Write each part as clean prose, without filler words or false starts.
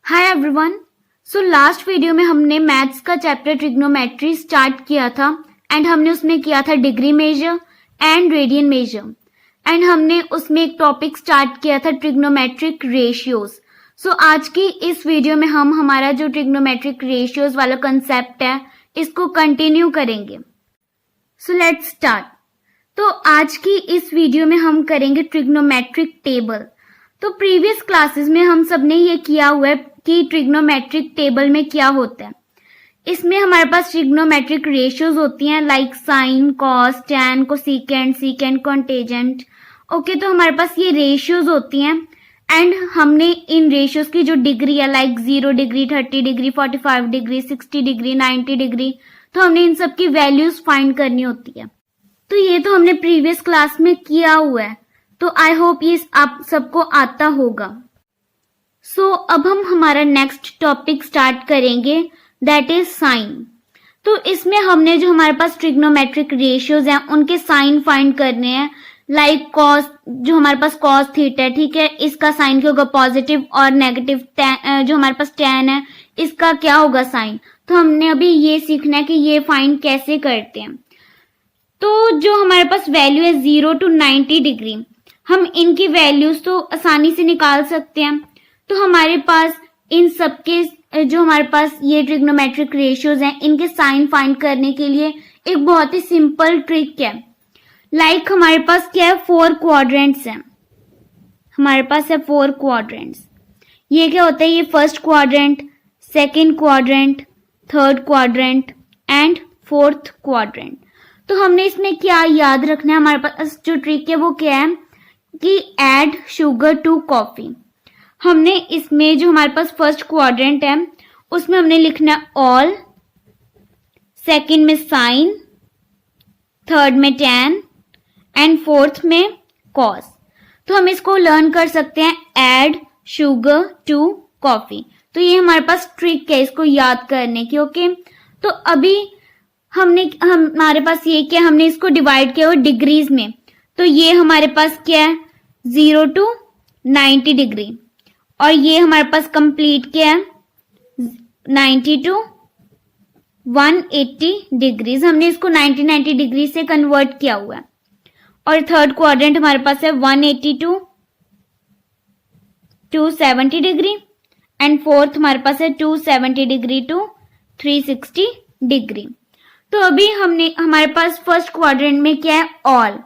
Hi everyone. So last video में हमने maths का चैप्टर ट्रिग्नोमेट्री स्टार्ट किया था एंड हमने उसमें किया था degree measure and radian measure and हमने उसमें एक टॉपिक स्टार्ट किया था ट्रिग्नोमेट्रिक रेशियोज। सो आज की इस वीडियो में हम हमारा जो ट्रिग्नोमेट्रिक रेशियोज वाला कंसेप्ट है इसको कंटिन्यू करेंगे। So let's start. तो आज की इस वीडियो में हम करेंगे ट्रिग्नोमेट्रिक टेबल। तो प्रीवियस क्लासेस में हम सबने ये किया हुआ है कि ट्रिग्नोमेट्रिक टेबल में क्या होता है। इसमें हमारे पास ट्रिग्नोमेट्रिक रेशियोज होती हैं like sine, cos, tan, cosecant, secant, cotangent. Okay, तो हमारे पास ये रेशियोज होती हैं एंड हमने इन रेशियोज की जो डिग्री है like 0 degree, 30 degree, 45 degree, 60 degree, 90 degree, तो हमने इन सब की वैल्यूज फाइंड करनी होती है। तो ये तो हमने प्रीवियस क्लास में किया हुआ है, तो आई होप ये आप सबको आता होगा। सो अब हम हमारा नेक्स्ट टॉपिक स्टार्ट करेंगे, दैट इज साइन। तो इसमें हमने जो हमारे पास ट्रिग्नोमेट्रिक रेशियोज हैं उनके साइन फाइंड करने हैं लाइक कॉस, जो हमारे पास कॉस थीटा है, ठीक है, इसका साइन क्या होगा पॉजिटिव, और नेगेटिव जो हमारे पास टैन है इसका क्या होगा साइन। तो हमने अभी ये सीखना है कि ये फाइंड कैसे करते हैं। तो जो हमारे पास वैल्यू है 0 to 90 डिग्री, हम इनकी वैल्यूज तो आसानी से निकाल सकते हैं। तो हमारे पास इन सबके जो हमारे पास ये ट्रिग्नोमेट्रिक रेशियोज हैं इनके साइन फाइंड करने के लिए एक बहुत ही सिंपल ट्रिक है। लाइक हमारे पास क्या है, 4 क्वाड्रेंट्स हैं। हमारे पास है 4 क्वाड्रेंट्स। ये क्या होता है, ये first quadrant, second quadrant, third quadrant and fourth quadrant. तो हमने इसमें क्या याद रखना है, हमारे पास जो ट्रिक है वो क्या है कि ऐड शुगर टू कॉफी। हमने इसमें जो हमारे पास फर्स्ट क्वाड्रेंट है उसमें हमने लिखना है ऑल, सेकंड में साइन, थर्ड में टैन एंड फोर्थ में कॉस। तो हम इसको लर्न कर सकते हैं ऐड शुगर टू कॉफी। तो ये हमारे पास ट्रिक है इसको याद करने की। ओके, तो अभी हमारे पास ये क्या, हमने इसको डिवाइड किया हुआ डिग्रीज में। तो ये हमारे पास क्या है 0 to 90 डिग्री, और ये हमारे पास कंप्लीट क्या है 90 to 180 डिग्रीज। हमने इसको 90 डिग्री से कन्वर्ट किया हुआ है। और थर्ड क्वाड्रेंट हमारे पास है 180 to 270 डिग्री एंड फोर्थ हमारे पास है 270 डिग्री टू 360 डिग्री। तो अभी हमारे पास फर्स्ट क्वाड्रेंट में क्या है ऑल।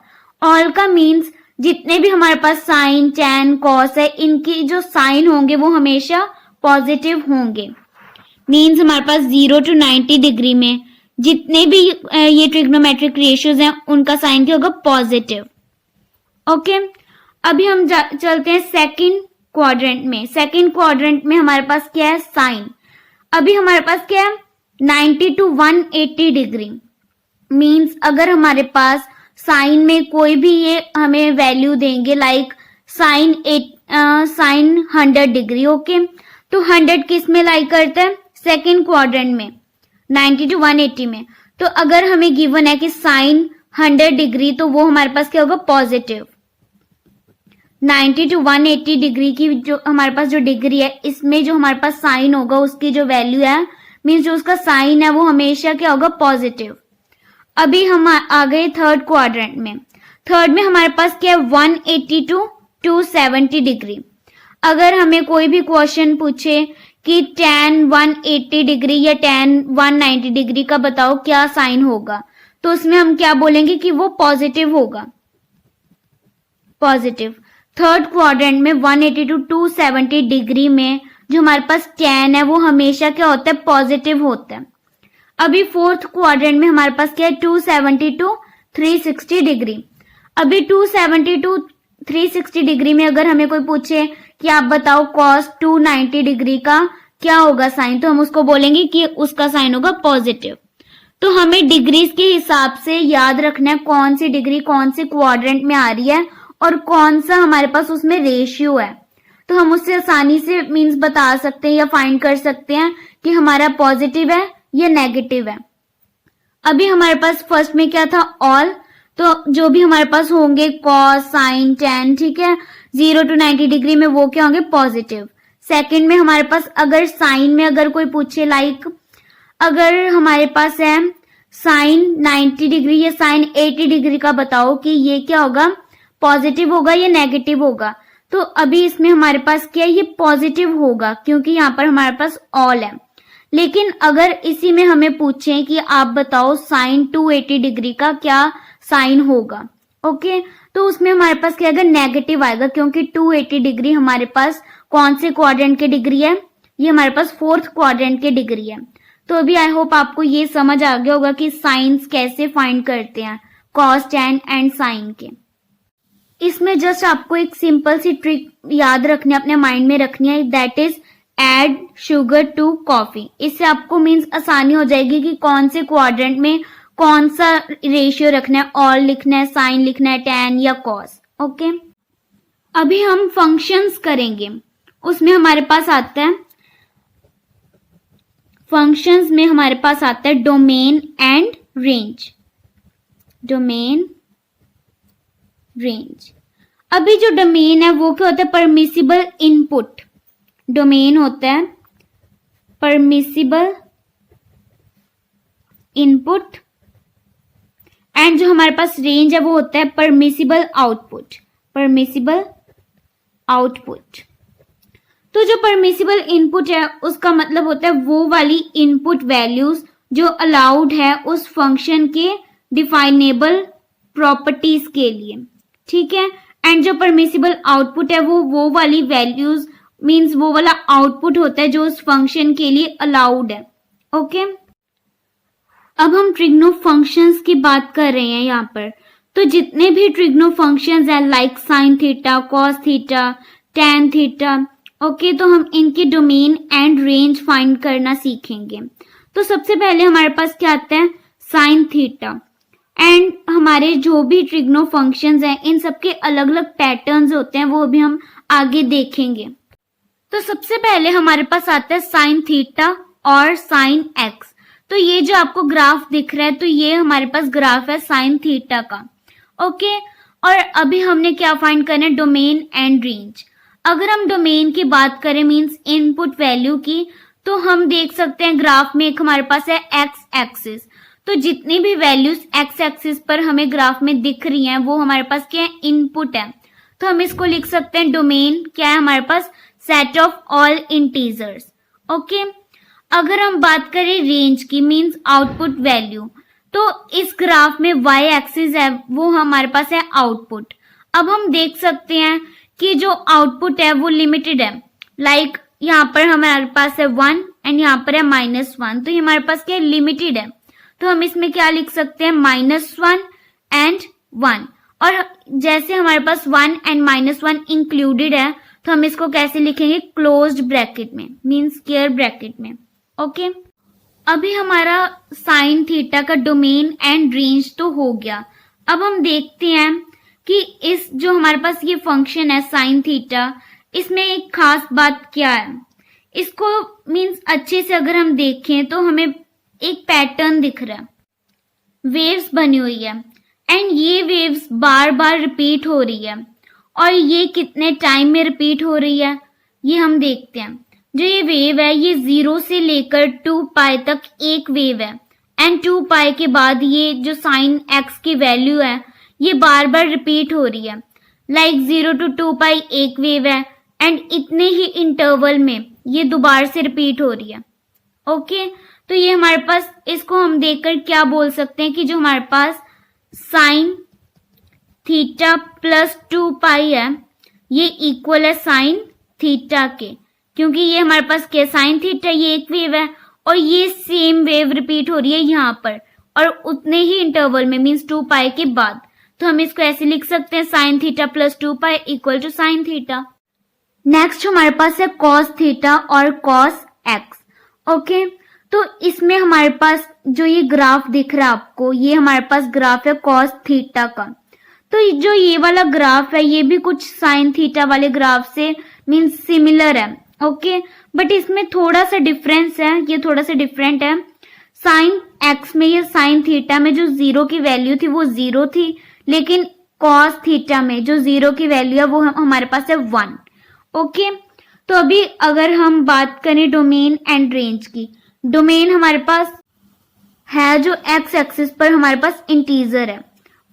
ऑल का मीन्स जितने भी हमारे पास साइन, टैन, कॉस है इनकी जो साइन होंगे वो हमेशा पॉजिटिव होंगे। मीन्स हमारे पास 0 to 90 डिग्री में जितने भी ये ट्रिग्नोमेट्रिक रेशियोज हैं उनका साइन क्या होगा पॉजिटिव। ओके, अभी हम चलते हैं सेकंड क्वाड्रेंट में। सेकंड क्वाड्रेंट में हमारे पास क्या है साइन। अभी हमारे पास क्या है 90 to 180 डिग्री। मीन्स अगर हमारे पास साइन में कोई भी ये हमें वैल्यू देंगे लाइक साइन 100 डिग्री। ओके, तो 100 किस में लाई करता है सेकंड क्वाड्रेंट में 90 to 180 में। तो अगर हमें गिवन है कि साइन 100 डिग्री तो वो हमारे पास क्या होगा पॉजिटिव। 90 to 180 डिग्री की जो हमारे पास जो डिग्री है इसमें जो हमारे पास साइन होगा उसकी जो वैल्यू है मीन्स जो उसका साइन है वो हमेशा क्या होगा पॉजिटिव। अभी हम आ गए थर्ड क्वाड्रेंट में। थर्ड में हमारे पास क्या है 180 to 270 डिग्री। अगर हमें कोई भी क्वेश्चन पूछे कि tan 180 डिग्री या tan 190 डिग्री का बताओ क्या साइन होगा, तो उसमें हम क्या बोलेंगे कि वो पॉजिटिव होगा, पॉजिटिव। थर्ड क्वाड्रेंट में 180 to 270 डिग्री में जो हमारे पास tan है वो हमेशा क्या होता है पॉजिटिव होता है। अभी फोर्थ क्वाड्रेंट में हमारे पास क्या है 270 to 360 डिग्री। अभी 270 to 360 डिग्री में अगर हमें कोई पूछे कि आप बताओ cos 290 डिग्री का क्या होगा साइन, तो हम उसको बोलेंगे कि उसका साइन होगा पॉजिटिव। तो हमें डिग्रीज के हिसाब से याद रखना है कौन सी डिग्री कौन से क्वाड्रेंट में आ रही है और कौन सा हमारे पास उसमें रेशियो है। तो हम उससे आसानी से मीन्स बता सकते हैं या फाइंड कर सकते हैं कि हमारा पॉजिटिव है या नेगेटिव है। अभी हमारे पास फर्स्ट में क्या था ऑल, तो तो जो भी हमारे पास होंगे कॉस, साइन, टेन, ठीक है, 0 to 90 डिग्री में वो क्या होंगे, पॉजिटिव। सेकंड में हमारे पास अगर साइन में अगर कोई पूछे, लाइक अगर हमारे पास है साइन 90 डिग्री या साइन 80 डिग्री का, बताओ कि ये क्या होगा, पॉजिटिव होगा या नेगेटिव होगा। तो अभी इसमें हमारे पास क्या है, ये पॉजिटिव होगा क्योंकि यहाँ पर हमारे पास ऑल है। लेकिन अगर इसी में हमें पूछें कि आप बताओ साइन 280 डिग्री का क्या साइन होगा, ओके, तो उसमें हमारे पास क्या आएगा, नेगेटिव आएगा, क्योंकि 280 डिग्री हमारे पास कौन से क्वाड्रेंट के डिग्री है, ये हमारे पास फोर्थ क्वाड्रेंट के डिग्री है। तो अभी आई होप आपको ये समझ आ गया होगा कि साइंस कैसे फाइंड करते हैं, कॉस, टेन एंड साइन के। इसमें जस्ट आपको एक सिंपल सी ट्रिक याद रखनी है, अपने माइंड में रखनी है, that is add sugar to coffee. इससे आपको मीन्स आसानी हो जाएगी कि कौन से क्वाड्रेंट में कौन सा रेशियो रखना है, ऑल लिखना है, साइन लिखना है, टेन या कॉस, ओके। अभी हम फंक्शंस करेंगे, उसमें हमारे पास आता है, फंक्शंस में हमारे पास आता है domain and range, domain, range. अभी जो डोमेन है वो क्या होता है, परमिसिबल इनपुट। डोमेन होता है परमिसिबल इनपुट एंड जो हमारे पास रेंज है वो होता है परमिसिबल आउटपुट, परमिसिबल आउटपुट। तो जो परमिसिबल इनपुट है उसका मतलब होता है वो वाली इनपुट वैल्यूज जो अलाउड है उस फंक्शन के डिफाइनेबल प्रॉपर्टीज के लिए, ठीक है। एंड जो परमिसिबल आउटपुट है वो वाली वैल्यूज मींस वो वाला आउटपुट होता है जो उस फंक्शन के लिए अलाउड है, ओके। अब हम ट्रिग्नो फंक्शंस की बात कर रहे हैं यहाँ पर। तो जितने भी ट्रिग्नो फंक्शंस हैं like sine theta, cos theta, tan theta, okay, तो हम इनके डोमेन एंड रेंज फाइंड करना सीखेंगे। तो सबसे पहले हमारे पास क्या आता है, साइन थीटा। एंड हमारे जो भी ट्रिग्नो फंक्शंस हैं इन सबके अलग अलग पैटर्न्स होते हैं, वो भी हम आगे देखेंगे। तो सबसे पहले हमारे पास आता है साइन थीटा और साइन एक्स। तो ये जो आपको ग्राफ दिख रहा है, तो ये हमारे पास ग्राफ है साइन थीटा का, ओके। और अभी हमने क्या फाइंड करना है, डोमेन एंड रेंज। अगर हम डोमेन की बात करें मींस इनपुट वैल्यू की, तो हम देख सकते हैं ग्राफ में एक हमारे पास है एक्स एक्सिस। तो जितनी भी वैल्यूज एक्स एक्सिस पर हमें ग्राफ में दिख रही हैं वो हमारे पास क्या है, इनपुट है। तो हम इसको लिख सकते हैं डोमेन क्या है हमारे पास, set of all integers, okay. अगर हम बात करें रेंज की मींस आउटपुट वैल्यू, तो इस ग्राफ में वाई एक्सिस है वो हमारे पास है आउटपुट। अब हम देख सकते हैं कि जो आउटपुट है वो लिमिटेड है, लाइक यहाँ पर हमारे पास है 1 एंड यहाँ पर है -1, तो ये हमारे पास क्या लिमिटेड है। तो हम इसमें क्या लिख सकते हैं, -1 एंड 1। और जैसे हमारे पास 1 एंड -1 इंक्लूडेड है तो हम इसको कैसे लिखेंगे, क्लोज्ड ब्रैकेट में मींस स्क्वायर ब्रैकेट में, ओके। अभी हमारा साइन थीटा का डोमेन एंड रेंज तो हो गया। अब हम देखते हैं कि इस जो हमारे पास ये फंक्शन है साइन थीटा, इसमें एक खास बात क्या है। इसको मींस अच्छे से अगर हम देखें तो हमें एक पैटर्न दिख रहा है, वेव्स बनी हुई है एंड ये वेव्स बार बार रिपीट हो रही है। और ये कितने टाइम में रिपीट हो रही है ये हम देखते हैं। जो ये वेव है ये 0 से लेकर 2 पाई तक एक वेव है एंड 2 पाई के बाद ये जो साइन एक्स की वैल्यू है ये बार बार रिपीट हो रही है। लाइक 0 to 2 पाई एक वेव है एंड इतने ही इंटरवल में ये दोबारा से रिपीट हो रही है, ओके। तो ये हमारे पास, इसको हम देखकर क्या बोल सकते हैं कि जो हमारे पास साइन थीटा प्लस 2 पाई है ये इक्वल है साइन थीटा के, क्योंकि ये हमारे पास क्या, साइन थीटा ये एक वेव है और ये सेम वेव रिपीट हो रही है यहाँ पर और उतने ही इंटरवल में मींस 2 पाई के बाद। तो हम इसको ऐसे लिख सकते हैं sine theta plus 2 pi equal to sine theta. Next हमारे पास है कॉस थीटा और कॉस एक्स, ओके। तो इसमें हमारे पास जो ये ग्राफ दिख रहा है आपको, ये हमारे पास ग्राफ है कॉस थीटा का। तो जो ये वाला ग्राफ है ये भी कुछ साइन थीटा वाले ग्राफ से मींस सिमिलर है, ओके। बट इसमें थोड़ा सा डिफरेंस है, ये थोड़ा सा डिफरेंट है। साइन एक्स में या साइन थीटा में जो 0 की वैल्यू थी वो 0 थी, लेकिन कॉस थीटा में जो 0 की वैल्यू है वो हमारे पास है 1। ओके, तो अभी अगर हम बात करें डोमेन एंड रेंज की, डोमेन हमारे पास है जो एक्स एक्सिस पर हमारे पास इंटीजर है।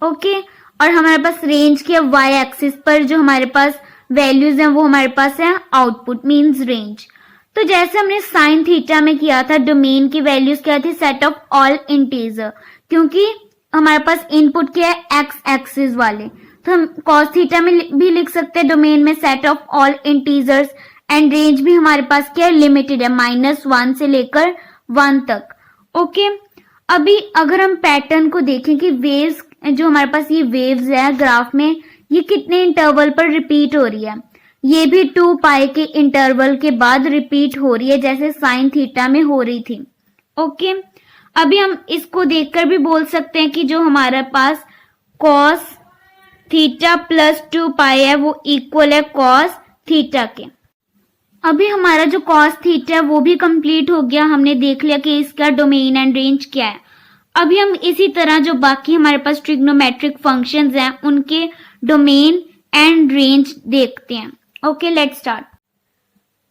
ओके, और हमारे पास रेंज की वाई एक्सिस पर जो हमारे पास वैल्यूज हैं वो हमारे पास है आउटपुट मींस रेंज। तो जैसे हमने साइन थीटा में किया था, डोमेन की वैल्यूज क्या थी, सेट ऑफ ऑल इंटीजर, क्योंकि हमारे पास इनपुट क्या है एक्स एक्सिस वाले, तो हम कॉस थीटा में भी लिख सकते हैं डोमेन में set of all integers, and range भी हमारे पास क्या है, लिमिटेड है, -1 से लेकर 1 तक। ओके, अभी अगर हम पैटर्न को देखें कि वेव्स जो हमारे पास ये वेव्स है ग्राफ में, ये कितने इंटरवल पर रिपीट हो रही है, ये भी 2 पाई के इंटरवल के बाद रिपीट हो रही है जैसे साइन थीटा में हो रही थी। ओके, अभी हम इसको देखकर भी बोल सकते हैं कि जो हमारे पास कॉस थीटा प्लस 2 पाई है वो इक्वल है कॉस थीटा के। अभी हमारा जो कॉस थीटा है वो भी कंप्लीट हो गया, हमने देख लिया कि इसका डोमेन एंड रेंज क्या है। अभी हम इसी तरह जो बाकी हमारे पास ट्रिग्नोमेट्रिक फंक्शंस हैं उनके डोमेन एंड रेंज देखते हैं। Okay, let's start.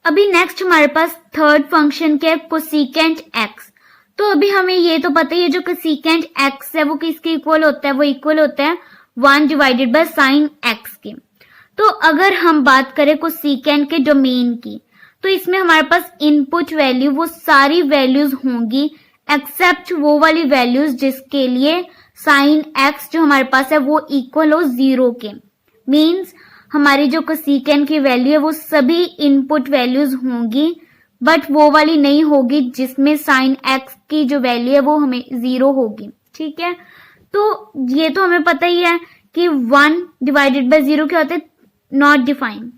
अभी नेक्स्ट हमारे पास थर्ड फंक्शन क्या है, कोसेकेंट एक्स। तो अभी हमें ये तो पता ही है जो कोसेकेंट एक्स है वो किसके इक्वल होता है, वो इक्वल होता है 1 डिवाइडेड बाय साइन एक्स के। तो अगर हम बात करें कोसेकेंट के डोमेन की, तो इसमें हमारे पास इनपुट वैल्यू वो सारी वैल्यूज होंगी एक्सेप्ट वो वाली वैल्यूज जिसके लिए साइन एक्स जो हमारे पास है वो इक्वल हो 0 के। मींस हमारी जो कोसेकेंट की वैल्यू है वो सभी इनपुट वैल्यूज होंगी, बट वो वाली नहीं होगी जिसमें साइन एक्स की जो वैल्यू है वो हमें 0 होगी। ठीक है, तो ये तो हमें पता ही है कि 1 डिवाइडेड बाय 0 क्या होता है, नॉट डिफाइन।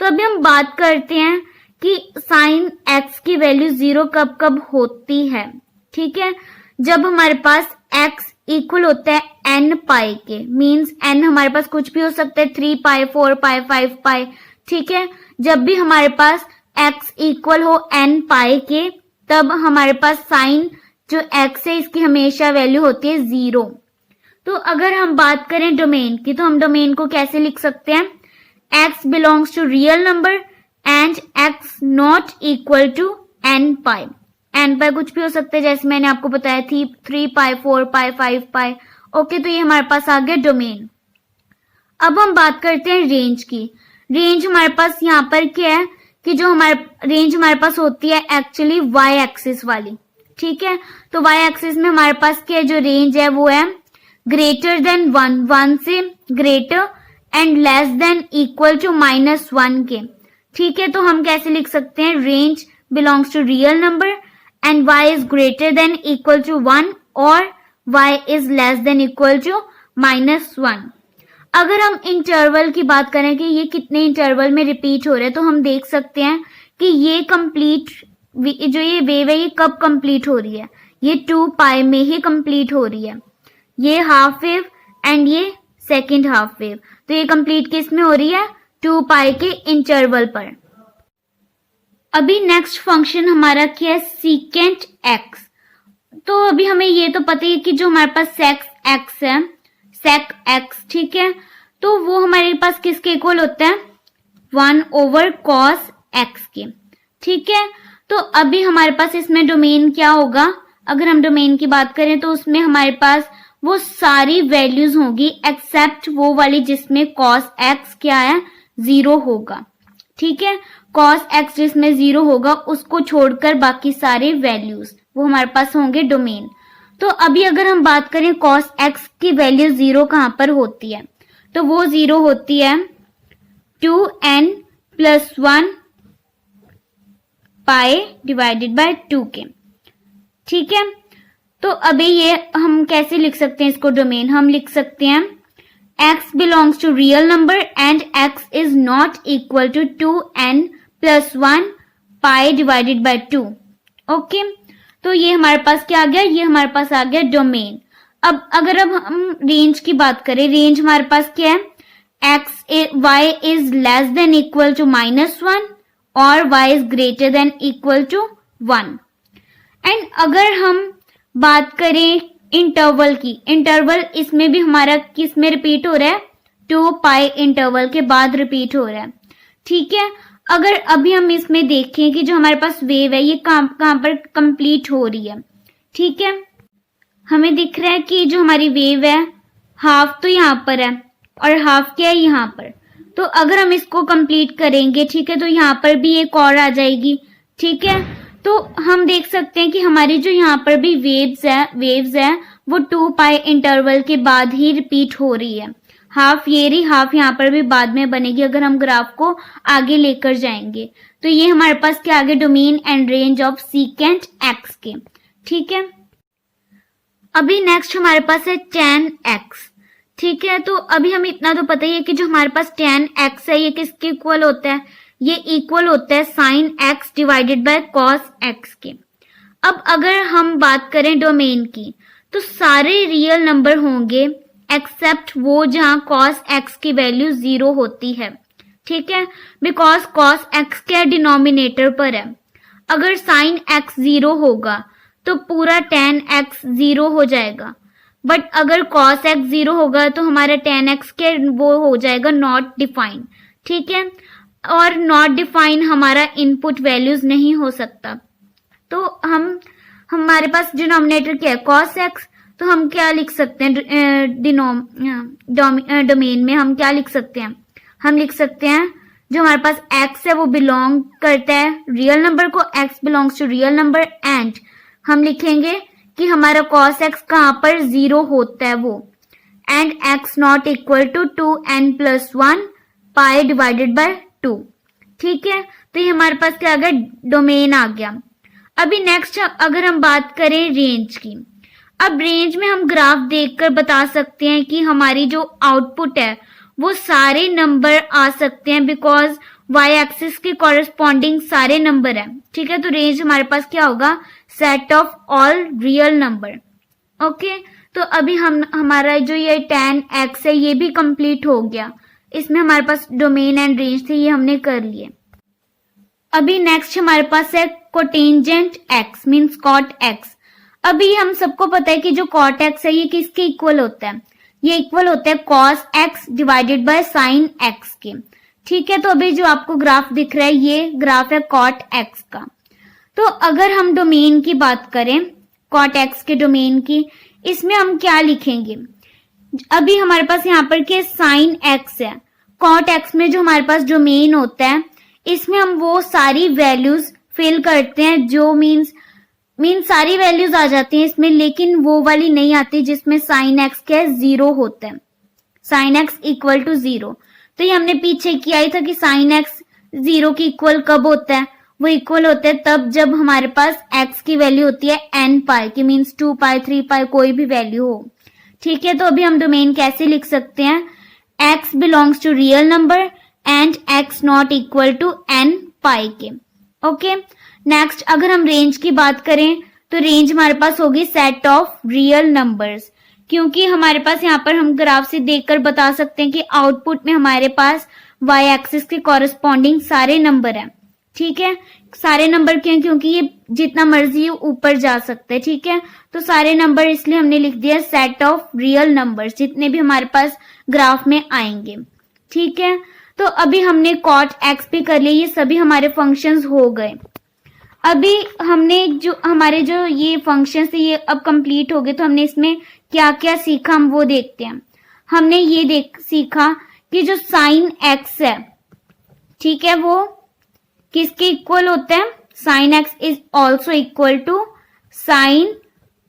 तो अभी हम बात करते हैं कि साइन एक्स की वैल्यू 0 कब कब होती है। ठीक है, जब हमारे पास x इक्वल होता है n पाई के, मींस n हमारे पास कुछ भी हो सकता है, 3 पाई, 4 पाई, 5 पाई। ठीक है, जब भी हमारे पास x इक्वल हो n पाई के, तब हमारे पास साइन जो x है इसकी हमेशा वैल्यू होती है 0। तो अगर हम बात करें डोमेन की, तो हम डोमेन को कैसे लिख सकते हैं, x belongs to real number and x not equal to n pi. n pi कुछ भी हो सकता है, जैसे मैंने आपको बताया थी 3 पाई, 4 पाई, 5 पाई। ओके, तो ये हमारे पास आ गया डोमेन। अब हम बात करते हैं रेंज की। रेंज हमारे पास यहाँ पर क्या है कि जो हमारे रेंज हमारे पास होती है एक्चुअली वाई एक्सिस वाली। ठीक है, तो वाई एक्सिस में हमारे पास क्या जो रेंज है वो है ग्रेटर देन 1 से greater and less than equal to -1 के। ठीक है, तो हम कैसे लिख सकते हैं, range belongs to real number and y is greater than equal to 1 और y is less than equal to -1। अगर हम इंटरवल की बात करें कि ये कितने इंटरवल में रिपीट हो रहे हैं, तो हम देख सकते हैं कि ये कंप्लीट जो ये वेव है ये कब कंप्लीट हो रही है, ये 2 पाई में ही कंप्लीट हो रही है, ये हाफ वेव एंड ये सेकेंड हाफ वेव। तो ये कंप्लीट किस में हो रही है, 2 पाई के इंटरवल पर। अभी नेक्स्ट फंक्शन हमारा क्या है, सीकेंट एक्स। तो अभी हमें ये तो पता ही है कि जो हमारे पास सेक एक्स है, सेक एक्स, ठीक है, तो वो हमारे पास किसके इक्वल होता है, 1 ओवर कॉस एक्स के। ठीक है, तो अभी हमारे पास इसमें डोमेन क्या होगा, अगर हम डोमेन की बात करें तो उसमें हमारे पास वो सारी वैल्यूज होगी एक्सेप्ट वो वाली जिसमें कॉस एक्स क्या है, 0 होगा। ठीक है, कॉस एक्स जिसमें 0 होगा उसको छोड़कर बाकी सारे वैल्यूज वो हमारे पास होंगे डोमेन। तो अभी अगर हम बात करें कॉस एक्स की वैल्यू 0 कहां पर होती है, तो वो 0 होती है 2n plus 1 pi divided by 2 के। ठीक है, तो अभी ये हम कैसे लिख सकते हैं इसको डोमेन, हम लिख सकते हैं x belongs to real number and x is not equal to 2n plus 1 pi divided by 2। Okay, तो ये हमारे पास क्या आ गया, ये हमारे पास आ गया डोमेन। अब अगर हम रेंज की बात करें, रेंज हमारे पास क्या है, y is less than equal to -1 और y is greater than equal to 1। And अगर हम बात करें इंटरवल की। इंटरवल इसमें भी हमारा किस में रिपीट हो रहा है, 2 पाई इंटरवल के बाद रिपीट हो रहा है। ठीक है, अगर अभी हम इसमें देखें कि जो हमारे पास वेव है ये कहां पर कंप्लीट हो रही है। ठीक है, हमें दिख रहा है कि जो हमारी वेव है हाफ तो यहाँ पर है और हाफ क्या है यहाँ पर। तो अगर हम इसको कंप्लीट करेंगे, ठीक है, तो यहाँ पर भी एक और आ जाएगी। ठीक है, तो हम देख सकते हैं कि हमारी जो यहाँ पर भी वेव्स है वो 2 पाई इंटरवल के बाद ही रिपीट हो रही है। हाफ ये रही, हाफ यहाँ पर भी बाद में बनेगी अगर हम ग्राफ को आगे लेकर जाएंगे। तो ये हमारे पास क्या आगे domain and range of secant x के। ठीक है, अभी नेक्स्ट हमारे पास है tan x। ठीक है, तो अभी हमें इतना तो पता ही है कि जो हमारे पास tan x है ये किसके इक्वल होता है, ये इक्वल होता है sin x divided by cos x के। अब अगर हम बात करें डोमेन की तो सारे रियल नंबर होंगे एक्सेप्ट वो जहां cos x की वैल्यू 0 होती है। ठीक है, बिकॉज cos x के डिनोमिनेटर पर है। अगर sin x 0 होगा तो पूरा tan x 0 हो जाएगा, बट अगर cos x 0 होगा तो हमारा tan x के वो हो जाएगा नॉट डिफाइन। ठीक है, और नॉट डिफाइन हमारा इनपुट वैल्यूज नहीं हो सकता। तो हमारे पास डिनोमिनेटर क्या है cos x, तो हम क्या लिख सकते हैं डोमेन में हम क्या लिख सकते हैं, हम लिख सकते हैं जो हमारे पास x है वो बिलोंग करता है रियल नंबर को, x belongs to real number, and हम लिखेंगे कि हमारा cos x कहां पर 0 होता है वो, and x not equal to 2n+1 pi divided by 2। ठीक है, तो ये हमारे पास क्या आ गया, डोमेन आ गया। अभी नेक्स्ट अगर हम बात करें रेंज की, अब रेंज में हम ग्राफ देखकर बता सकते हैं कि हमारी जो आउटपुट है वो सारे नंबर आ सकते हैं, बिकॉज y एक्सिस के कॉरेस्पॉन्डिंग सारे नंबर है। ठीक है, तो रेंज हमारे पास क्या होगा, set of all real number. Okay, तो अभी हमारा जो ये tan x है ये भी कंप्लीट हो गया। इसमें हमारे पास डोमेन एंड रेंज थे, ये हमने कर लिए। अभी नेक्स्ट हमारे पास है cotangent x means cot x। अभी हम सबको पता है कि जो cot x है ये किसके इक्वल होता है, ये इक्वल होता है cos x divided by sin x के। ठीक है, तो अभी जो आपको ग्राफ दिख रहा है ये ग्राफ है cot x का। तो अगर हम डोमेन की बात करें cot x के डोमेन की, इसमें हम क्या लिखेंगे, अभी हमारे पास यहाँ पर क्या sin x है, cot x में जो हमारे पास डोमेन होता है इसमें हम वो सारी वैल्यूज फिल करते हैं जो मीन्स सारी वैल्यूज आ जाती हैं इसमें, लेकिन वो वाली नहीं आती जिसमें sin x क्या 0 होता है, sin x इक्वल टू 0। तो ये हमने पीछे किया ही था कि sin x 0 की इक्वल कब होता है, वो इक्वल होता है तब जब हमारे पास x की वैल्यू होती है n पाई की, मीन्स 2 पाई 3 पाई कोई भी वैल्यू हो। ठीक है, तो अभी हम डोमेन कैसे लिख सकते हैं, x belongs to real number and x not equal to n pi के। ओके, नेक्स्ट अगर हम रेंज की बात करें तो रेंज हमारे पास होगी सेट ऑफ रियल नंबर्स, क्योंकि हमारे पास यहाँ पर हम ग्राफ से देखकर बता सकते हैं कि आउटपुट में हमारे पास y एक्सिस के कॉरेस्पॉन्डिंग सारे नंबर हैं। ठीक है, सारे नंबर क्यों, क्योंकि ये जितना मर्जी ऊपर जा सकते हैं। ठीक है, तो सारे नंबर इसलिए हमने लिख दिया सेट ऑफ रियल नंबर्स जितने भी हमारे पास ग्राफ में आएंगे। ठीक है, तो अभी हमने cot x भी कर लिया, ये सभी हमारे फंक्शंस हो गए। अभी हमने जो हमारे जो ये फंक्शंस है ये अब कंप्लीट हो गए, तो हमने इसमें क्या क्या सीखा हम वो देखते हैं। हमने ये सीखा कि जो sin x है, ठीक है, वो किसके इक्वल होता है, sin x is also equal to sin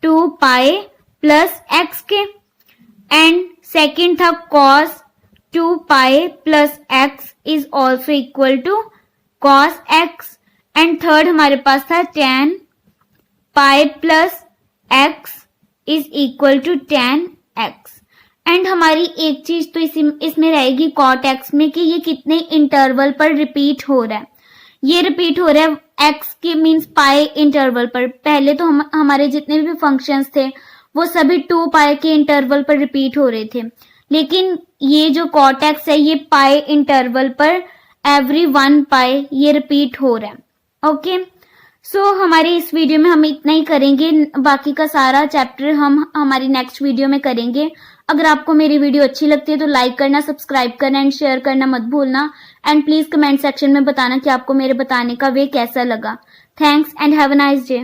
2 pi plus x के, एंड सेकेंड था cos 2 pi plus x is also equal to cos x, and third हमारे पास था tan pi plus x is equal to tan x। And हमारी एक चीज तो इसमें रहेगी cot x में कि ये कितने इंटरवल पर रिपीट हो रहा है, ये रिपीट हो रहा है x के मींस पाई इंटरवल पर। पहले तो हमारे जितने भी फंक्शंस थे वो सभी 2 पाई के इंटरवल पर रिपीट हो रहे थे, लेकिन ये जो cot x है ये पाई इंटरवल पर एवरी 1 पाई ये रिपीट हो रहा है। ओके, सो हमारे इस वीडियो में हम इतना ही करेंगे, बाकी का सारा चैप्टर हम हमारी नेक्स्ट वीडियो में करेंगे। अगर आपको मेरी वीडियो अच्छी लगती है तो लाइक करना, सब्सक्राइब करना एंड शेयर करना मत भूलना। एंड प्लीज कमेंट सेक्शन में बताना कि आपको मेरे बताने का वे कैसा लगा। Thanks and have a nice day.